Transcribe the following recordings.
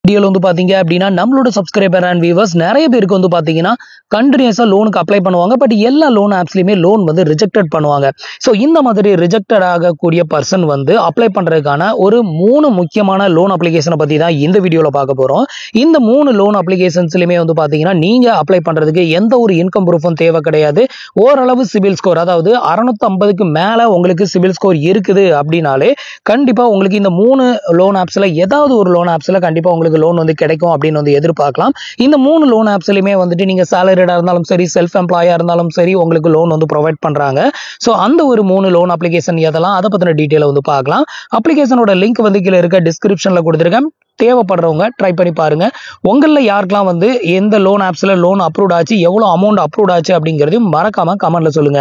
வீடியோல வந்து பாத்தீங்க அப்படின்னா நம்மளோட சப்ஸ்கிரைபர் அண்ட் வியூவர்ஸ் நிறைய பேருக்கு வந்து பாத்தீங்கன்னா கண்டினியூஸா லோனுக்கு அப்ளை பண்ணுவாங்க. பட் எல்லா லோன் ஆப்ஸ்லயுமே லோன் வந்து ரிஜெக்டட் பண்ணுவாங்க. ஸோ இந்த மாதிரி ரிஜெக்டட் ஆகக்கூடிய பர்சன் வந்து அப்ளை பண்றதுக்கான ஒரு 3 முக்கியமான லோன் அப்ளிகேஷனை பத்தி தான் இந்த வீடியோல பார்க்க போறோம். இந்த 3 லோன் அப்ளிகேஷன்ஸ்லயுமே வந்து பாத்தீங்கன்னா நீங்க அப்ளை பண்றதுக்கு எந்த ஒரு இன்கம் ப்ரூஃபும் தேவை கிடையாது. ஓரளவு சிபில் ஸ்கோர், அதாவது 650க்கு மேல உங்களுக்கு சிபில் ஸ்கோர் இருக்குது அப்படின்னாலே கண்டிப்பா உங்களுக்கு இந்த 3 லோன் ஆப்ஸ்ல ஏதாவது ஒரு லோன் ஆப்ஸ்ல கண்டிப்பா உங்களுக்கு லோன் வந்து கிடைக்கும் அப்படின்னு வந்து எதிர்பார்க்கலாம். இந்த 3 லோன் ஆப்ஸ்லயுமே வந்துட்டு நீங்க சாலரிடா இருந்தாலும் சரி, செல்ஃப் எம்ப்ளாயா இருந்தாலும் சரி, உங்களுக்கு லோன் வந்து ப்ரொவைட் பண்றாங்க. ஸோ அந்த ஒரு 3 லோன் அப்ளிகேஷன் எதெல்லாம், அதை பத்தின டீட்டெயில் வந்து பார்க்கலாம். அப்ளிகேஷனோட லிங்க் வந்து கீழே இருக்க டிஸ்கிரிப்ஷன்ல கொடுத்துருக்கேன். தேவைப்படுறவங்க ட்ரை பண்ணி பாருங்க. உங்களில் யாருக்கெல்லாம் வந்து எந்த லோன் ஆப்ஸ்ல லோன் அப்ரூவ் ஆச்சு, எவ்வளவு அமௌண்ட் அப்ரூவ் ஆச்சு அப்படிங்கிறதையும் மறக்காம கமெண்ட்ல சொல்லுங்க.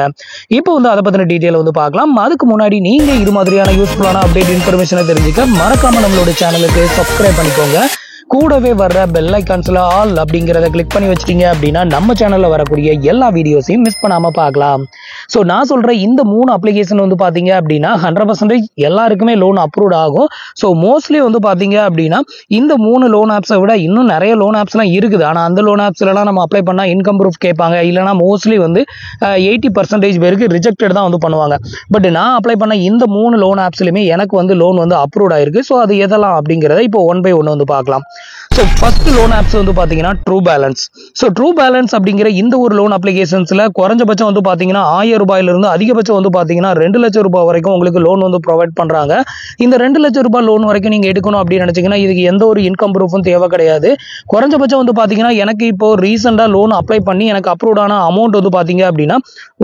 இப்போ வந்து அதை பத்தின டீட்டெயில் வந்து பார்க்கலாம். அதுக்கு முன்னாடி நீங்க இது மாதிரியான யூஸ்ஃபுல்லான அப்டேட் இன்ஃபர்மேஷனை தெரிஞ்சுக்க மறக்காம நம்மளோட சேனலுக்கு சப்ஸ்கிரைப் பண்ணிக்கோங்க. கூடவே வர்ற பெல் ஐகான்ஸ்ல ஆல் அப்படிங்கிறத கிளிக் பண்ணி வச்சிட்டீங்க அப்படின்னா நம்ம சேனல்ல வரக்கூடிய எல்லா வீடியோஸையும் மிஸ் பண்ணாம பார்க்கலாம். ஸோ நான் சொல்றேன், இந்த 3 அப்ளிகேஷன் வந்து பாத்தீங்க அப்படின்னா 100% எல்லாருக்குமே லோன் அப்ரூவ் ஆகும். ஸோ மோஸ்ட்லி வந்து பாத்தீங்க அப்படின்னா இந்த 3 லோன் ஆப்ஸை விட இன்னும் நிறைய லோன் ஆப்ஸ்லாம் இருக்குது. ஆனால் அந்த லோன் ஆப்ஸ்லாம் நம்ம அப்ளை பண்ணா இன்கம் ப்ரூஃப் கேட்பாங்க. இல்லைனா மோஸ்ட்லி வந்து 80% பேருக்கு ரிஜெக்டட் தான் வந்து பண்ணுவாங்க. பட் நான் அப்ளை பண்ண இந்த 3 லோன் ஆப்ஸ்லயுமே எனக்கு வந்து லோன் வந்து அப்ரூவ் ஆயிருக்கு. ஸோ அது எதெல்லாம் அப்படிங்கிறத இப்போ 1 by 1 வந்து பார்க்கலாம். ஸோ ஃபர்ஸ்ட் லோன் ஆப்ஸ் வந்து பாத்தீங்கன்னா true balance. So true balance அப்படிங்கிற இந்த ஒரு லோன் அப்ளிகேஷன்ஸ்ல குறைஞ்சபட்சம் வந்து பாத்தீங்கன்னா 1000 ரூபாயில இருந்து அதிகபட்சம் வந்து பாத்தீங்கன்னா 2 லட்சம் ரூபாய் வரைக்கும் உங்களுக்கு லோன் வந்து ப்ரொவைட் பண்றாங்க. இந்த 2 லட்சம் ரூபாய் லோன் வரைக்கும் நீங்க எடுக்கணும் அப்படின்னு நினைச்சீங்கன்னா இதுக்கு எந்த ஒரு இன்கம் ப்ரூஃபும் தேவை கிடையாது. குறைஞ்சபட்சம் வந்து பாத்தீங்கன்னா எனக்கு இப்போ ரீசெண்டா லோன் அப்ளை பண்ணி எனக்கு அப்ரூவ் ஆன அமௌண்ட் வந்து பாத்தீங்க அப்படின்னா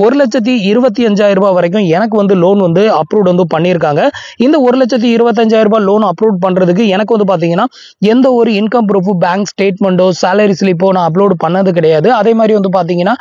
1,25,000 ரூபாய் வரைக்கும் எனக்கு வந்து லோன் வந்து அப்ரூவ் வந்து பண்ணியிருக்காங்க. இந்த 1,25,000 ரூபாய் லோன் அப்ரூவ் பண்றதுக்கு எனக்கு வந்து பாத்தீங்கன்னா எந்த ஒரு இன்கம் ப்ரூஃப், பேங்க் ஸ்டேட்மெண்டோ, சேலரி ஸ்லிப்போ நான் அப்லோட் பண்ணது கிடையாது. அதே மாதிரி வந்து பாத்தீங்கன்னா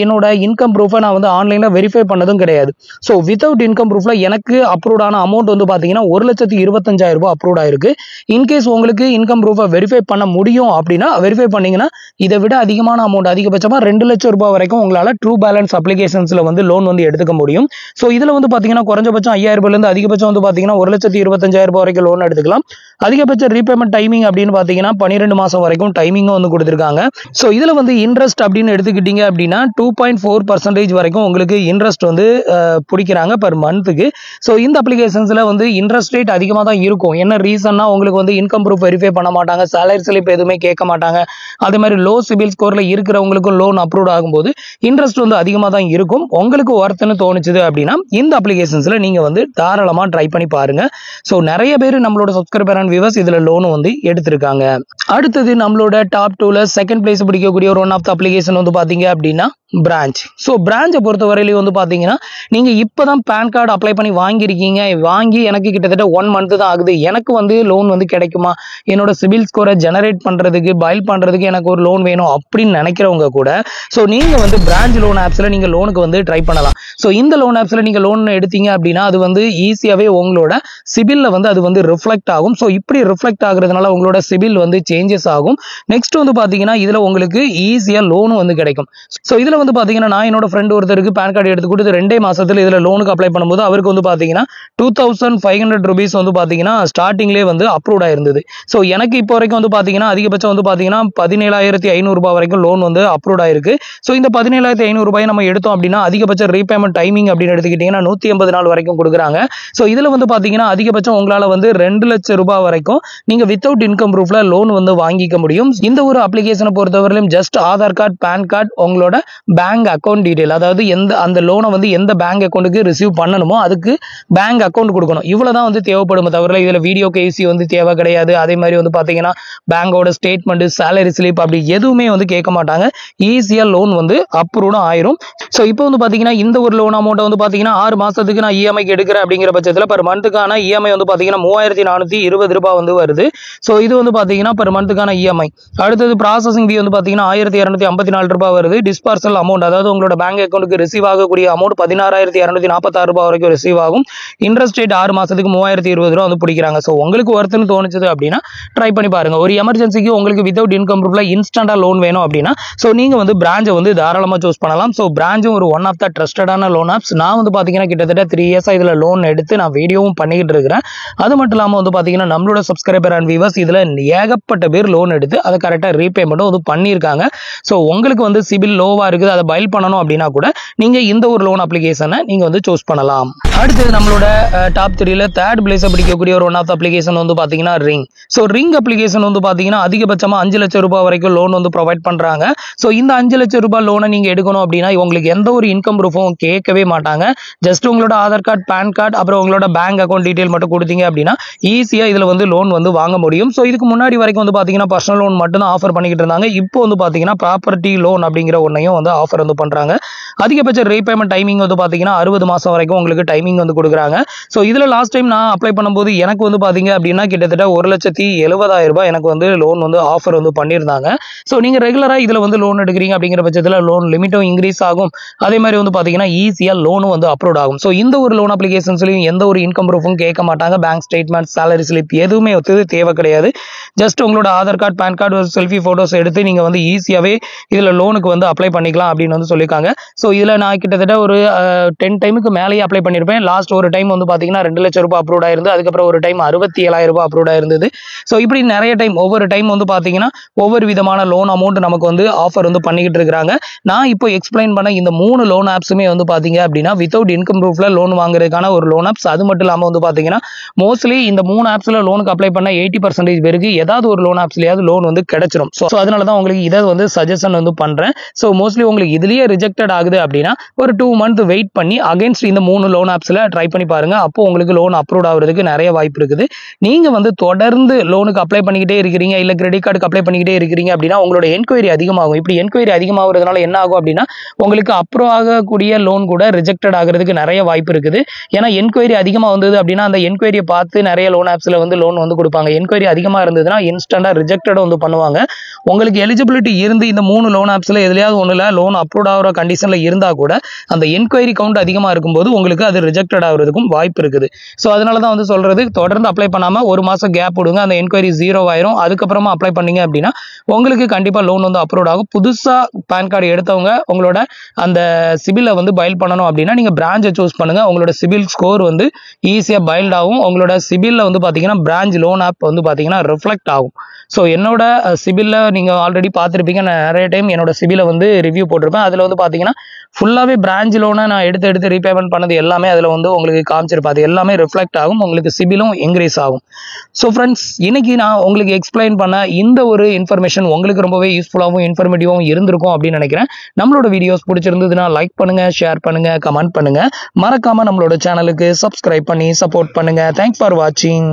என்னோட இன்கம் ப்ரூஃபை நான் வந்து ஆன்லைன்ல வெரிஃபை பண்ணதும் கிடையாது. ஸோ வித்தவுட் இன்கம் ப்ரூஃப்ல எனக்கு அப்ரூவ் ஆன அமௌண்ட் வந்து பாத்தீங்கன்னா 1,25,000 ரூபாய் அப்ரூவ் ஆயிருக்கு. இன்கேஸ் உங்களுக்கு இன்கம் ப்ரூஃபை வெரிஃபை பண்ண முடியும் அப்படின்னா வெரிஃபை பண்ணீங்கன்னா இதை விட அதிகமான அமௌண்ட், அதிகபட்சமா 2 லட்சம் ரூபாய் வரைக்கும் உங்களால ட்ரூ பேலன்ஸ் அப்ளிகேஷன்ஸ்ல வந்து லோன் வந்து எடுத்துக்க முடியும். ஸோ இதுல வந்து பாத்தீங்கன்னா குறைஞ்சபட்சம் 5,000 ரூபாயில இருந்து அதிகபட்சம் வந்து பாத்தீங்கன்னா 1,25,000 ரூபாய் வரைக்கும் லோன் எடுத்துக்கலாம். அதிகபட்ச ரீபேமெண்ட் டைமிங் அப்படின்னு பாத்தீங்கன்னா 12 மாசம் வரைக்கும் டைமிங்கும் வந்து கொடுத்திருக்காங்க. ஸோ இதுல வந்து இன்ட்ரெஸ்ட் அப்படின்னு எடுத்துக்கிட்டீங்க அப்படின்னா 2.4% வரைக்கும் உங்களுக்கு இன்ட்ரெஸ்ட் வந்து பிடிக்கிறாங்க பர் மந்த்துக்கு. ஸோ இந்த அப்ளிகேஷன்ஸ்ல வந்து இன்ட்ரெஸ்ட் ரேட் அதிகமாக தான் இருக்கும். என்ன ரீசன்னா உங்களுக்கு வந்து இன்கம் ப்ரூஃப் வெரிஃபை பண்ண மாட்டாங்க, சேலரி ஸ்லிப் எதுவுமே கேட்க மாட்டாங்க. அதே மாதிரி லோ சிபில் ஸ்கோர்ல இருக்கிறவங்களுக்கும் லோன் அப்ரூவ் ஆகும்போது இன்ட்ரெஸ்ட் வந்து அதிகமாக தான் இருக்கும். உங்களுக்கு ஒர்த்துன்னு தோணுச்சுது அப்படின்னா இந்த அப்ளிகேஷன்ஸ்ல நீங்க வந்து தாராளமா ட்ரை பண்ணி பாருங்க. ஸோ நிறைய பேர் நம்மளோட சப்ஸ்கிரைபர் அண்ட் வியூவர்ஸ் இதுல லோன் வந்து எடுத்திருக்காங்க. அடுத்தது நம்மளோட டாப் 2ல செகண்ட் பிளேஸ் பிடிக்கக்கூடிய ஒரு ஒன் ஆஃப் த அப்ளிகேஷன் வந்து பாத்தீங்க அப்படின்னா பிரான்ச். ஸோ பிரான்ச்சை பொறுத்தவரையிலும் வந்து பாத்தீங்கன்னா நீங்க இப்பதான் பேன் கார்டு அப்ளை பண்ணி வாங்கியிருக்கீங்க, வாங்கி எனக்கு கிட்டத்தட்ட 1 month தான் ஆகுது, எனக்கு வந்து லோன் வந்து கிடைக்குமா, என்னோட சிபில் ஸ்கோரை ஜெனரேட் பண்றதுக்கு, பைல் பண்றதுக்கு எனக்கு ஒரு லோன் வேணும் அப்படின்னு நினைக்கிறவங்க கூட ஸோ நீங்க வந்து பிரான்ச் லோன் ஆப்ஸ்ல நீங்க லோனுக்கு வந்து ட்ரை பண்ணலாம். ஸோ இந்த லோன் ஆப்ஸ்ல நீங்க லோன் எடுத்தீங்க அப்படின்னா அது வந்து ஈஸியாவே உங்களோட சிபில்ல வந்து அது வந்து ரிஃப்ளெக்ட் ஆகும். ஸோ இப்படி ரிஃப்ளெக்ட் ஆகுறதுனால உங்களோட சிபில் வந்து சேஞ்சஸ் ஆகும். நெக்ஸ்ட் வந்து பாத்தீங்கன்னா இதுல உங்களுக்கு ஈஸியா லோனும் வந்து கிடைக்கும். ஸோ இதுல வந்து பாத்தீங்கன்னா நான் என்னோட ஃப்ரெண்ட் ஒருத்தருக்கு பேன் கார்டு எடுத்து கொடுத்து 2 மாசத்துல இதுல லோனுக்கு அப்ளை பண்ணும்போது அவருக்கு வந்து பாத்தீங்கன்னா 2,500 rupees வந்து பாத்தீங்கன்னா ஸ்டார்டிங்லேயே வந்து அப்ரூவ் ஆயிருந்தது. ஸோ எனக்கு இப்போ வரைக்கும் வந்து பாத்தீங்கன்னா அதிகபட்சம் வந்து பாத்தீங்கன்னா 17,500 ரூபாய் வரைக்கும் லோன் வந்து அப்ரூவ் ஆயிருக்கு. ஸோ இந்த 17,500 ரூபாய் நம்ம எடுத்தோம் அப்படின்னா அதிகபட்ச ரீபேமெண்ட் டைமிங் அப்படின்னு எடுத்துக்கிட்டீங்கன்னா 180 நாள் வரைக்கும் கொடுக்குறாங்க. ஸோ இதுல வந்து பாத்தீங்கன்னா அதிகபட்சம் உங்களால வந்து 2 லட்சம் ரூபாய் வரைக்கும் நீங்க வித்தவுட் இன்கம் ப்ரூஃப்ல லோன் வந்து வாங்கிக்க முடியும். இந்த ஒரு அப்ளிகேஷனை பொறுத்தவரையிலும் just Aadhaar card, pan card, உங்களோட பேங்க் அக்கௌண்ட் டீடைல், அதாவது அந்த லோனை வந்து எந்த பேங்க் அக்கௌண்ட்டுக்கு ரிசீவ் பண்ணணுமோ அதுக்கு பேங்க் அக்கௌண்ட் கொடுக்கணும். இவ்வளவுதான் வந்து தேவைப்படும். தவிர இதுல வீடியோ கேசி வந்து தேவை கிடையாது. அதே மாதிரி வந்து பாத்தீங்கன்னா பேங்கோட ஸ்டேட்மெண்ட், சேலரி ஸ்லிப் அப்படி எதுவுமே வந்து கேட்க மாட்டாங்க. ஈஸியா லோன் வந்து அப்ரூவ் ஆயிரும். ஸோ இப்போ வந்து பாத்தீங்கன்னா இந்த ஒரு லோன் அமௌண்ட் வந்து பாத்தீங்கன்னா 6 மாசத்துக்கு நான் இஎம்ஐக்கு எடுக்கிறேன் அப்படிங்கிற பட்சத்தில் பர் மந்த்துக்கான இஎம்ஐ வந்து பாத்தீங்கன்னா 3,420 ரூபாய் வந்து வருது. ஸோ இது வந்து பாத்தீங்கன்னா பர் மந்த்துக்கான இஎம்ஐ. அடுத்தது ப்ராசஸிங் ஃபீ வந்து பாத்தீங்கன்னா 1,254 ரூபாய் வருது. டிஸ்பர்சல் அமௌண்ட், அதாவது உங்களோட பேங்க் அக்கௌண்ட்டுக்கு ரிசீவ் ஆகக்கூடிய அமௌண்ட் 16,246 ரூபாய் வரைக்கும் ரிசீவ் ஆகும். இன்ட்ரெஸ்ட் ரேட் 6 மாசத்துக்கு 3,020 ரூபாய் வந்து பிடிக்கிறாங்க. ஸோ உங்களுக்கு ஒர்த்துன்னு தோணுச்சுது அப்படின்னா ட்ரை பண்ணி பாருங்க. ஒரு எமர்ஜென்சிக்கு உங்களுக்கு வித்தவுட் இன்கம் ப்ரூஃப்ல இன்ஸ்டன்டா லோன் வேணும் அப்படின்னா ஸோ நீங்க வந்து பிரான்ச்சை வந்து தாராளமா சூஸ் பண்ணலாம். ஸோ பிரான்ச்சும் ஒரு ஒன் ஆஃப் த ட்ரஸ்டடான லோன் ஆப்ஸ். நான் வந்து பாத்தீங்கன்னா கிட்டத்தட்ட 3 இயர்ஸா இதுல லோன் எடுத்து நான் வீடியோவும் பண்ணிக்கிட்டு இருக்கிறேன். அது மட்டும் இல்லாம வந்து பாத்தீங்கன்னா நம்மளோட சப்ஸ்கிரைபர் அண்ட் வியூவர்ஸ் இதுல ஏகப்பட்ட பேர் லோன் எடுத்து அதை கரெக்டாக ரீபேமெண்ட்டும் வந்து பண்ணியிருக்காங்க. ஸோ உங்களுக்கு வந்து சிபில் லோவாக இருக்குது, அதை பைல் பண்ணணும் அப்படின்னா கூட நீங்கள் இந்த ஒரு லோன் அப்ளிகேஷனை நீங்கள் வந்து சூஸ் பண்ணலாம். அடுத்தது நம்மளோட டாப் 3ல தேர்ட் பிளேஸை பிடிக்கக்கூடிய ஒரு ஒன் ஆஃப் அப்ளிகேஷன் வந்து பார்த்தீங்கன்னா ரிங். ஸோ ரிங் அப்ளிகேஷன் வந்து பார்த்தீங்கன்னா அதிகபட்சமாக 5 லட்சம் ரூபாய் வரைக்கும் லோன் வந்து ப்ரொவைட் பண்ணுறாங்க. ஸோ இந்த 5 லட்சம் ரூபாய் லோனை நீங்கள் எடுக்கணும் அப்படின்னா உங்களுக்கு எந்த ஒரு இன்கம் ப்ரூஃபும் கேட்கவே மாட்டாங்க. ஜஸ்ட் உங்களோட ஆதார் கார்டு, பேன் கார்டு, அப்புறம் உங்களோட பேங்க் அக்கௌண்ட் டீட்டெயில் மட்டும் கொடுத்தீங்க அப்படின்னா ஈஸியாக இதில் வந்து லோன் வந்து வாங்க முடியும். ஸோ இதுக்கு முன்னாடி வரைக்கும் வந்து பார்த்தீங்கன்னா பர்சனல் லோன் மட்டும் தான் ஆஃபர் பண்ணிக்கிட்டு இருந்தாங்க. இப்போ வந்து பார்த்தீங்கன்னா ப்ராப்பர்ட்டி லோன் அப்படிங்கிற ஒன்றையும் வந்து ஆஃபர் வந்து பண்ணுறாங்க. அதிகபட்ச ரீபேமெண்ட் டைமிங் வந்து பார்த்தீங்கன்னா 60 மாதம் வரைக்கும் உங்களுக்கு டைமிங் வந்து கொடுக்குறாங்க. ஸோ இதில் லாஸ்ட் டைம் நான் அப்ளை பண்ணும்போது எனக்கு வந்து பார்த்தீங்க அப்படின்னா கிட்டத்தட்ட 1,70,70,000 ரூபாய் எனக்கு வந்து லோன் வந்து ஆஃபர் வந்து பண்ணியிருந்தாங்க. ஸோ நீங்கள் ரெகுலராக இதில் வந்து லோன் எடுக்கிறீங்க அப்படிங்கிற பட்சத்தில் லோன் லிமிட்டும் இன்க்ரீஸ் ஆகும். அதே மாதிரி வந்து பார்த்தீங்கன்னா ஈஸியாக லோனும் வந்து அப்ரூவ் ஆகும். ஸோ இந்த ஒரு லோன் அப்ளிகேஷன்ஸ்லையும் எந்த ஒரு இன்கம் ப்ரூஃபும் கேட்க மாட்டாங்க. பேங்க் ஸ்டேட்மெண்ட், சேலரி ஸ்லிப் எதுவுமே ஒத்துது தேவை கிடையாது. ஜஸ்ட் உங்களோட ஆதார் கார்டு, பேன் கார்டு, ஒரு செல்ஃபி ஃபோட்டோஸ் எடுத்து நீங்கள் வந்து ஈஸியாகவே இதில் லோனுக்கு வந்து அப்ளை பண்ணிக்கலாம் அப்படின்னு வந்து சொல்லியிருக்காங்க. ஸோ இதில் நான் கிட்டத்தட்ட ஒரு 10 டைமுக்கு மேலேயே அப்ளை பண்ணியிருப்பேன். லாஸ்ட் ஒரு டைம் வந்து பார்த்தீங்கன்னா 2 லட்சம் ரூபாய் அப்ரூவ் ஆயிருந்து. அதுக்கப்புறம் ஒரு டைம் 67,000 ரூபாய் அப்ரூவ் ஆயிருந்தது. ஸோ இப்படி நிறைய டைம் ஒவ்வொரு டைம் வந்து பார்த்தீங்கன்னா ஒவ்வொரு விதமான லோன் அமௌண்ட் நமக்கு வந்து ஆஃபர் வந்து பண்ணிக்கிட்டு இருக்கிறாங்க. நான் இப்போ எக்ஸ்பிளைன் பண்ண இந்த 3 லோன் ஆப்ஸுமே வந்து பார்த்தீங்க அப்படின்னா வித்தவுட் இன்கம் ப்ரூஃப்ல லோன் வாங்குறதுக்கான ஒரு லோன் ஆப்ஸ். அது மட்டும் இல்லாமல் வந்து பார்த்தீங்கன்னா மோஸ்ட்லி இந்த 3 ஆப்ஸில் லோனுக்கு அப்ளை பண்ண 80% பேருக்கு ஏதாவது ஒரு லோன் ஆப்ஸ்லையாவது லோன் வந்து கிடைச்சிடும். ஸோ அதனால தான் உங்களுக்கு இதை வந்து சஜஷன் வந்து பண்ணுறேன். ஸோ மோஸ்ட்லி உங்களுக்கு இதுலேயே ரிஜெக்டட் ஆகுது அப்படின்னா ஒரு 2 மந்த் வெயிட் பண்ணி அகைன்ஸ்ட் இந்த 3 லோன் ஆப்ஸில் ட்ரை பண்ணி பாருங்க. அப்போ உங்களுக்கு லோன் அப்ரூவ் ஆகிறதுக்கு நிறைய வாய்ப்பு இருக்குது. நீங்க வந்து தொடர்ந்து லோனுக்கு அப்ளை பண்ணிக்கிட்டே இருக்கிறீங்க, இல்ல கிரெடிட் கார்டுக்கு அப்ளை பண்ணிக்கிட்டே இருக்கிறீங்க அப்படின்னா உங்களோட என்கொயரி அதிகமாகும். இப்படி என்கொயரி அதிகமாகிறதுனால என்ன ஆகும் அப்படின்னா உங்களுக்கு அப்ரூவ் ஆகக்கூடிய லோன் கூட ரிஜெக்டட் ஆகிறதுக்கு நிறைய வாய்ப்பு இருக்குது. ஏன்னா என்கொயரி அதிகமாக வந்தது அப்படின்னா அந்த என்கொயரியை பார்த்து நிறைய லோன் ஆப்ஸில் வந்து லோன் வந்து கொடுப்பாங்க. என்கொயரி அதிகமாக இருந்ததுன்னா இன்ஸ்டன்டா ரிஜெக்டட் வந்து பண்ணுவாங்க. உங்களுக்கு எலிஜிபிலிட்டி இருந்து இந்த 3 லோன் ஆப்ஸில் எதுலையாவது ஒன்றுல லோன் அப்ரூவ் ஆகிற கண்டிஷன்ல இருந்தா கூட அந்த என்கொயரி கவுண்ட் அதிகமாக இருக்கும்போது உங்களுக்கு அது ரிஜெக்டட் ஆகிறதுக்கும் வாய்ப்பு இருக்குது. ஸோ அதனால தான் வந்து சொல்றது தொடர்ந்து அப்ளை பண்ணாம ஒரு மாசம் கேப் விடுங்க. அந்த என்கொயரி 0 ஆயிரும். அதுக்கப்புறமா அப்ளை பண்ணீங்க அப்படின்னா உங்களுக்கு கண்டிப்பா லோன் வந்து அப்ரூவ் ஆகும். புதுசா பேன் கார்டு எடுத்தவங்க உங்களோட அந்த சிபிலை வந்து பைல் பண்ணணும் அப்படின்னா நீங்க பிரான்ச்சை சூஸ் பண்ணுங்க. உங்களோட சிபில் ஸ்கோர் வந்து ஈஸியா பைல்ட் ஆகும். உங்களோட சிபில்ல வந்து பாத்தீங்கன்னா பிரான்ச் லோன் ஆப் வந்து பாத்தீங்கன்னா ரிஃப்ளெக்ட் ஆகும். ஸோ என்னோட சிபில்ல நீங்க ஆல்ரெடி பார்த்துருப்பீங்க. நான் நிறைய டைம் என்னோட சிபிலை வந்து ரிவ்யூ போட்டிருப்பேன். அதுல வந்து பாத்தீங்கன்னா ஃபுல்லாவே பிரான்ச் லோனை நான் எடுத்து ரீபேமெண்ட் பண்ணது எல்லாமே அதுல வந்து உங்களுக்கு காமிச்சிருப்பேன். அது எல்லாமே ரிஃப்ளெக்ட் ஆகும். உங்களுக்கு சிபிலும் இன்க்ரீஸ் ஆகும். ஸோ ஃப்ரெண்ட்ஸ், இன்னைக்கு நான் உங்களுக்கு எக்ஸ்பிளைன் பண்ண இந்த ஒரு இன்ஃபர்மேஷன் உங்களுக்கு ரொம்பவே யூஸ்ஃபுல்லாகவும் இன்ஃபர்மேட்டிவாகவும் இருந்திருக்கும் அப்படின்னு நினைக்கிறேன். நம்மளோட வீடியோஸ் பிடிச்சிருந்ததுன்னா லைக் பண்ணுங்க, ஷேர் பண்ணுங்க, கமெண்ட் பண்ணுங்க. மறக்காம நம்மளோட சேனலுக்கு சப்ஸ்கிரைப் பண்ணி சப்போர்ட் பண்ணுங்க. தேங்க்ஸ் ஃபார் வாட்சிங்.